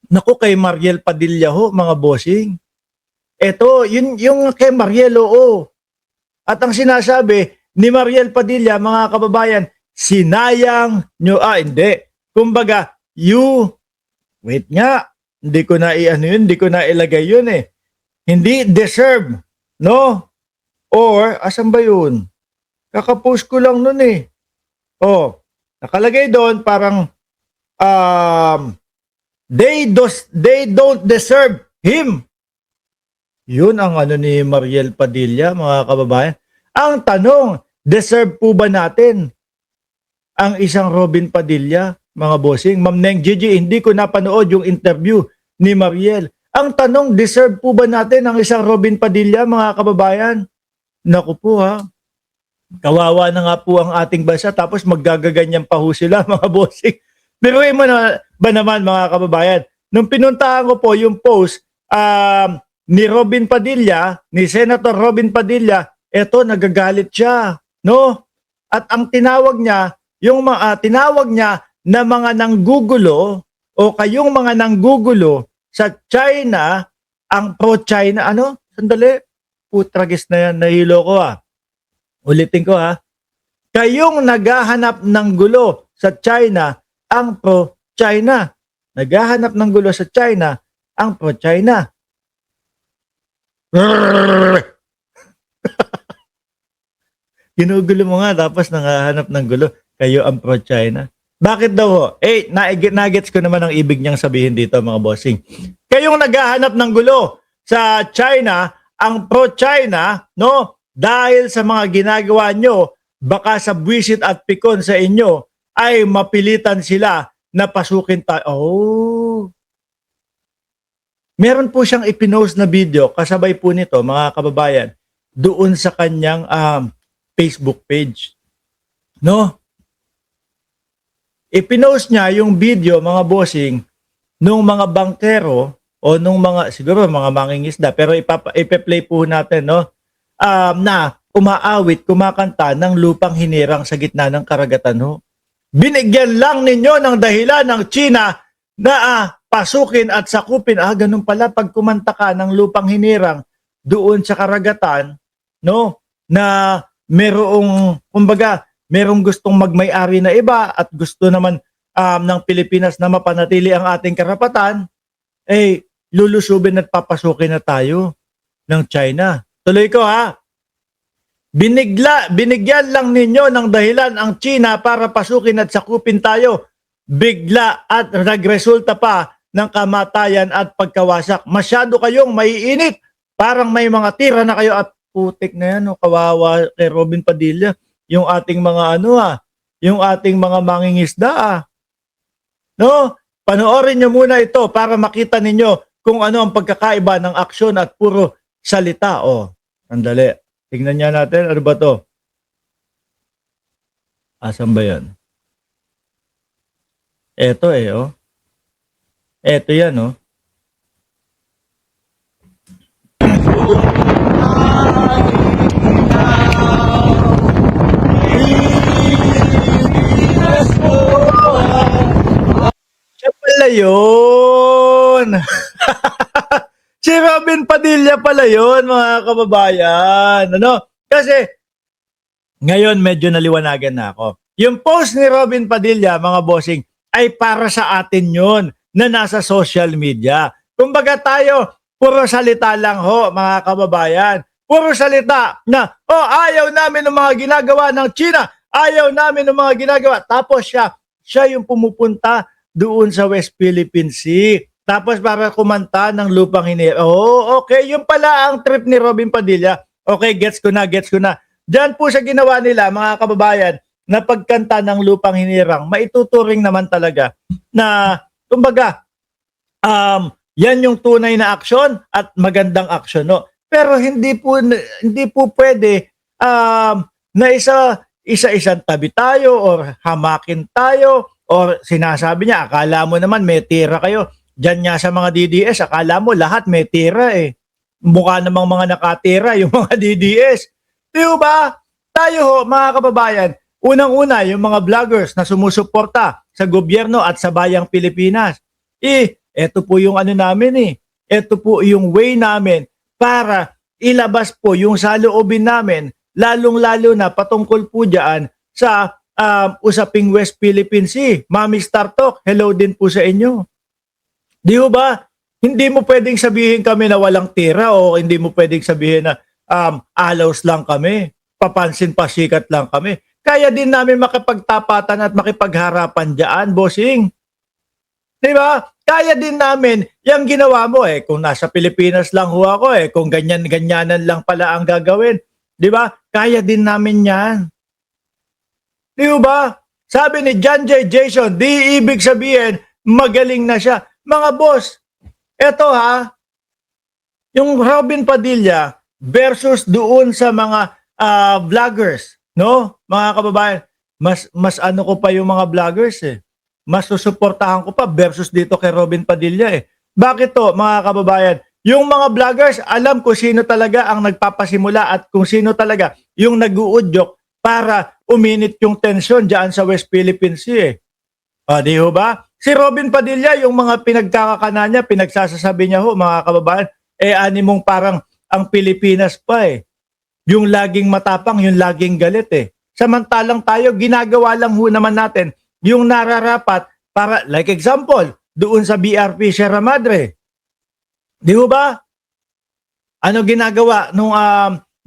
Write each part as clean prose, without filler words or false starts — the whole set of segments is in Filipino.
Naku, kay Mariel Padilla ho, mga bossing. Eto, yung kay Mariel, oo. At ang sinasabi ni Mariel Padilla, mga kababayan, sinayang nyo, hindi. Kumbaga, wait nga, hindi ko na i-ano yun, hindi ko na ilagay yun eh. Hindi deserve, no? Or, asan ba yun? Kakapost ko lang nun eh. Oh, nakalagay doon parang, they don't deserve him. Yun ang ano ni Mariel Padilla, mga kababayan. Ang tanong, deserve po ba natin ang isang Robin Padilla, mga bossing? Ma'am Neng Gigi, hindi ko napanood yung interview ni Mariel. Ang tanong, deserve po ba natin ang isang Robin Padilla, mga kababayan? Naku po ha. Kawawa na nga po ang ating bansa tapos maggagaganyan pa ho sila, mga bossing. Biruin mo na ba naman, mga kababayan? Nung pinuntahan ko po yung post ni Robin Padilla, ni Senator Robin Padilla, eto nagagalit siya, no? At ang tinawag niya, tinawag niya na mga nanggugulo o kayong mga nanggugulo sa China, ang pro-China, ano? Sandali, putragis na yan, nahilo ko Ulitin ko kayong naghahanap ng gulo sa China, ang pro-China. Naghahanap ng gulo sa China, ang pro-China. Ginugulo mo nga tapos nangahanap ng gulo. Kayo ang pro-China. Bakit daw ho? Nuggets ko naman ang ibig niyang sabihin dito, mga bossing. Kayong naghahanap ng gulo sa China, ang pro-China, no? Dahil sa mga ginagawa nyo, baka sa buwisit at pikon sa inyo, ay mapilitan sila na pasukin tayo. Oh. Meron po siyang ipinost na video, kasabay po nito, mga kababayan, doon sa kanyang Facebook page. No? Ipinost niya yung video, mga bossing, nung mga bankero o nung mga, siguro mga mangingisda, pero ipe-play po natin, no? Na umaawit, kumakanta ng lupang hinirang sa gitna ng karagatan ho. Binigyan lang ninyo ng dahilan ng China na pasukin at sakupin. Ganun pala pag kumanta ka ng lupang hinirang doon sa karagatan, no? Na merong, kumbaga, merong gustong magmay-ari na iba at gusto naman ng Pilipinas na mapanatili ang ating karapatan, lulusubin at papasukin na tayo ng China. Tuloy ko binigyan lang ninyo ng dahilan ang China para pasukin at sakupin tayo. Bigla at nagresulta pa ng kamatayan at pagkawasak. Masyado kayong maiinit. Parang may mga tira na kayo at putik na yan. Kawawa kay Robin Padilla. Yung ating mga yung ating mga mangingisda No? Panoorin nyo muna ito para makita ninyo kung ano ang pagkakaiba ng aksyon at puro salita. Sandali. Tingnan niya natin. Ano ba to? Asan ba yan? Eto Eto yan Siya pala yun. Si Robin Padilla pala yun, mga kababayan. Kasi, ngayon medyo naliwanagan na ako. Yung post ni Robin Padilla, mga bossing, ay para sa atin yun na nasa social media. Kumbaga tayo, puro salita lang ho, mga kababayan. Puro salita na, ayaw namin ng mga ginagawa ng China. Ayaw namin ng mga ginagawa. Tapos siya yung pumupunta doon sa West Philippine Sea. Tapos para kumanta ng lupang hinirang. Okay. Yung pala ang trip ni Robin Padilla. Okay, gets ko na. Diyan po sa ginawa nila, mga kababayan, na pagkanta ng lupang hinirang, maituturing naman talaga na, kumbaga, yan yung tunay na aksyon at magandang aksyon. No? Pero hindi po pwede na isa-isang tabi tayo or hamakin tayo or sinasabi niya, akala mo naman may tira kayo. Diyan nga sa mga DDS, akala mo lahat may tira Mukha namang mga nakatira yung mga DDS. Di ba? Tayo mga kababayan, unang-una yung mga vloggers na sumusuporta sa gobyerno at sa bayang Pilipinas. Ito po yung ano namin eh. Ito po yung way namin para ilabas po yung saloobin namin, lalong-lalo na patungkol po dyan sa usaping West Philippine Sea. Mami Star Talk, hello din po sa inyo. Di ba? Hindi mo pwedeng sabihin kami na walang tira o hindi mo pwedeng sabihin na alaws lang kami, papansin pasikat lang kami. Kaya din namin makipagtapatan at makipagharapan dyan, bossing. Di ba? Kaya din namin yung ginawa mo eh. Kung nasa Pilipinas lang ho ako eh, kung ganyan-ganyanan lang pala ang gagawin. Di ba? Kaya din namin yan. Di ba? Sabi ni John J. Jason, di ibig sabihin, magaling na siya. Mga boss, eto ha, yung Robin Padilla versus doon sa mga vloggers, no? Mga kababayan, mas ano ko pa yung mga vloggers eh. Mas susuportahan ko pa versus dito kay Robin Padilla eh. Bakit to, mga kababayan? Yung mga vloggers, alam ko sino talaga ang nagpapasimula at kung sino talaga yung nag-uudyok para uminit yung tensyon diyan sa West Philippine Sea eh. Di ho ba? Si Robin Padilla, yung mga pinagkakakana niya, pinagsasasabi niya ho, mga kababayan, animong parang ang Pilipinas pa eh. Yung laging matapang, yung laging galit eh. Samantalang tayo, ginagawa lang ho naman natin yung nararapat para, like example, doon sa BRP Sierra Madre. Di ho ba? Ano ginagawa nung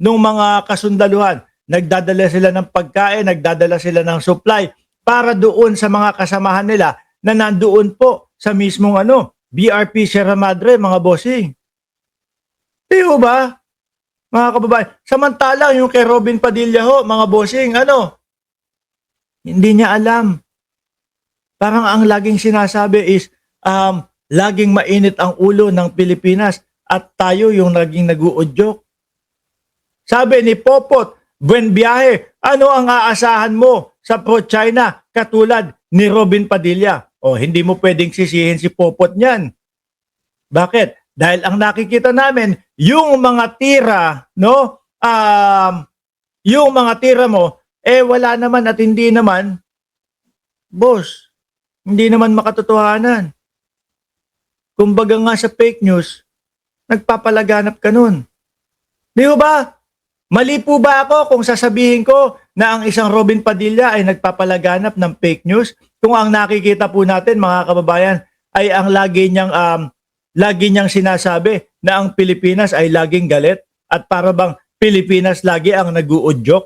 mga kasundaluhan? Nagdadala sila ng pagkain, nagdadala sila ng supply para doon sa mga kasamahan nila na nandoon po sa mismong BRP Sierra Madre, mga bossing. Di ho ba? Mga kababayan, samantalang yung kay Robin Padilla ho, mga bossing, hindi niya alam. Parang ang laging sinasabi is, laging mainit ang ulo ng Pilipinas at tayo yung naging nag-uudyok. Sabi ni Popot, buen biyahe, ano ang aasahan mo sa pro-China katulad ni Robin Padilla? O hindi mo pwedeng sisihin si Popot niyan. Bakit? Dahil ang nakikita namin, yung mga tira, no? Yung mga tira mo, wala naman at hindi naman, boss, hindi naman makatotohanan. Kumbaga nga sa fake news, nagpapalaganap ka nun. Di ba? Mali po ba ako kung sasabihin ko na ang isang Robin Padilla ay nagpapalaganap ng fake news? Kung ang nakikita po natin, mga kababayan, ay ang lagi niyang sinasabi na ang Pilipinas ay laging galit at para bang Pilipinas lagi ang nag-uudyok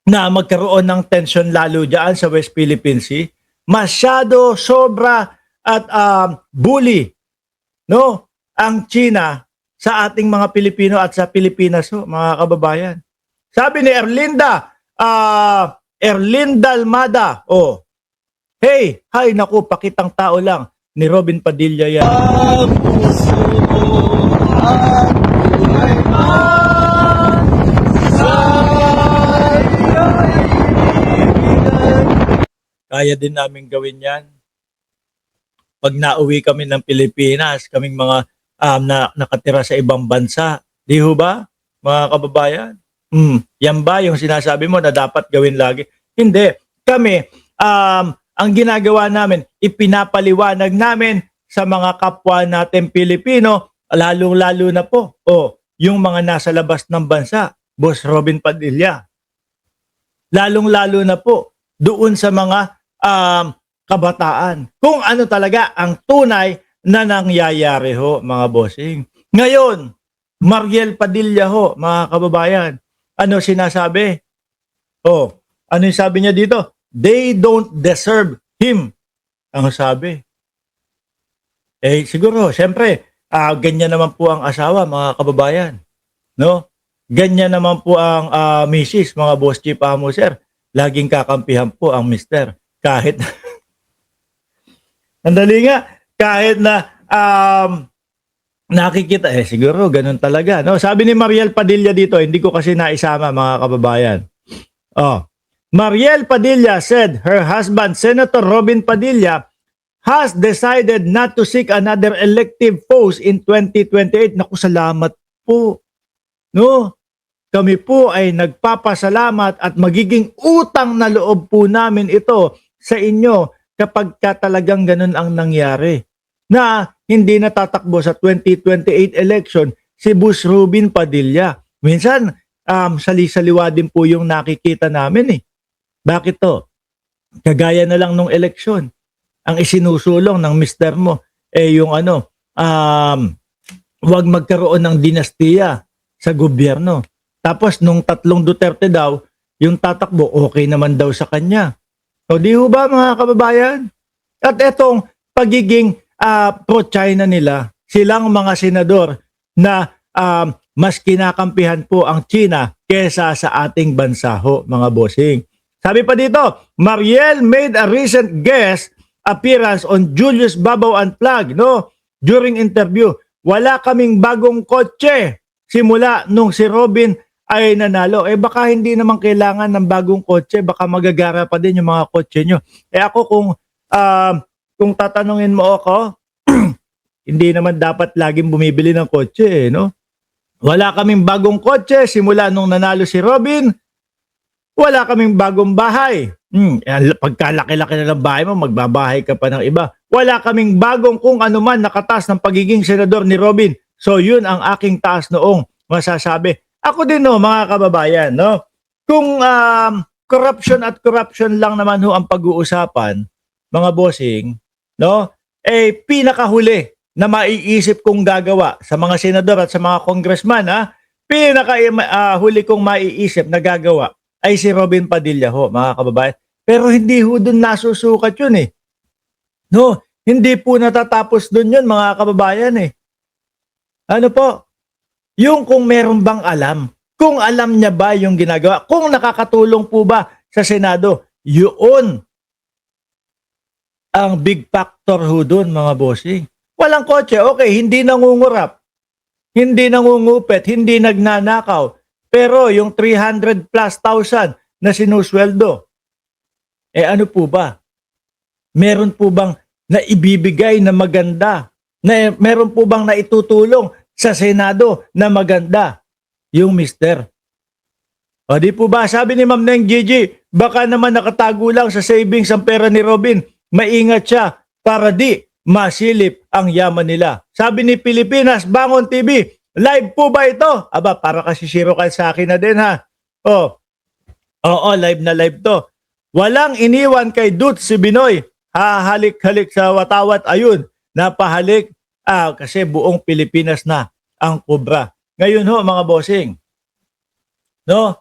na magkaroon ng tension lalo dyan sa West Philippine Sea. Masyado, sobra at bully, no? Ang China sa ating mga Pilipino at sa Pilipinas, mga kababayan. Sabi ni Erlinda Almada, hey, hay naku, pakitang tao lang ni Robin Padilla yan. Kaya din namin gawin yan. Pag nauwi kami ng Pilipinas, kaming mga nakatira sa ibang bansa. Di ho ba, mga kababayan? Yan ba yung sinasabi mo na dapat gawin lagi? Hindi. Kami, ang ginagawa namin, ipinapaliwanag namin sa mga kapwa natin Pilipino, lalong-lalo na po, yung mga nasa labas ng bansa, Boss Robin Padilla. Lalong-lalo na po, doon sa mga kabataan. Kung ano talaga ang tunay na nangyayari ho, mga bossing. Ngayon, Mariel Padilla ho, mga kababayan, ano sinasabi? Ano yung sabi niya dito? They don't deserve him. Ang sabi. Siguro, syempre, ganyan naman po ang asawa, mga kababayan. No? Ganyan naman po ang misis, mga boss chief amo, sir. Laging kakampihan po ang mister. Kahit, andali nga, kahit na nakikita, siguro, ganun talaga. No? Sabi ni Mariel Padilla dito, hindi ko kasi naisama, mga kababayan. Mariel Padilla said her husband, Senator Robin Padilla, has decided not to seek another elective post in 2028. Naku, salamat po. No? Kami po ay nagpapasalamat at magiging utang na loob po namin ito sa inyo kapag talagang ganun ang nangyari. na hindi natatakbo sa 2028 election si Boss Robin Padilla. Minsan, sali-saliwa din po yung nakikita namin eh. Bakit to? Kagaya na lang nung eleksyon. Ang isinusulong ng mister mo, yung wag magkaroon ng dinastiya sa gobyerno. Tapos nung tatlong Duterte daw, yung tatakbo, okay naman daw sa kanya. So di ho ba mga kababayan? At etong pagiging pro-China nila, silang mga senador na mas kinakampihan po ang China kesa sa ating bansa ho, mga bossing. Sabi pa dito, Mariel made a recent guest appearance on Julius Babaw Unplugged, no? During interview, wala kaming bagong kotse simula nung si Robin ay nanalo. Baka hindi naman kailangan ng bagong kotse, baka magagara pa din yung mga kotse nyo. Ako kung tatanungin mo ako, hindi naman dapat laging bumibili ng kotse, no? Wala kaming bagong kotse simula nung nanalo si Robin. Wala kaming bagong bahay. Pagkalaki-laki na ng bahay mo, magbabahay ka pa ng iba. Wala kaming bagong kung ano man nakatas ng pagiging senador ni Robin. So yun ang aking taas noong masasabi. Ako din no, mga kababayan, no? Kung corruption at corruption lang naman ho ang pag-uusapan, mga bossing, no? Pinakahuli na maiisip kong gagawa sa mga senador at sa mga congressman, pinakahuli kong maiisip na gagawa ay si Robin Padilla ho, mga kababayan. Pero hindi ho doon nasusukat yun eh. No, hindi po natatapos doon yun, mga kababayan eh. Ano po? Yung kung meron bang alam, kung alam niya ba yung ginagawa, kung nakakatulong po ba sa Senado, yun ang big factor ho doon, mga bossing. Walang kotse, okay, hindi nangungurap, hindi nangungupit, hindi nagnanakaw, pero yung 300 plus thousand na sinusweldo, ano po ba? Meron po bang naibibigay na maganda? Meron po bang naitutulong sa Senado na maganda? Yung mister. O di po ba, sabi ni Ma'am Neng Gigi, baka naman nakatago lang sa savings ang pera ni Robin. Maingat siya para di masilip ang yaman nila. Sabi ni Pilipinas Bangon TV, live po ba ito? Aba, para kasi zero ka sa akin na din ha. Oo, live na live to. Walang iniwan kay Dut si Binoy. Hahalik-halik sa watawat. Ayun, napahalik. Kasi buong Pilipinas na ang kubra. Ngayon ho, mga bossing. No?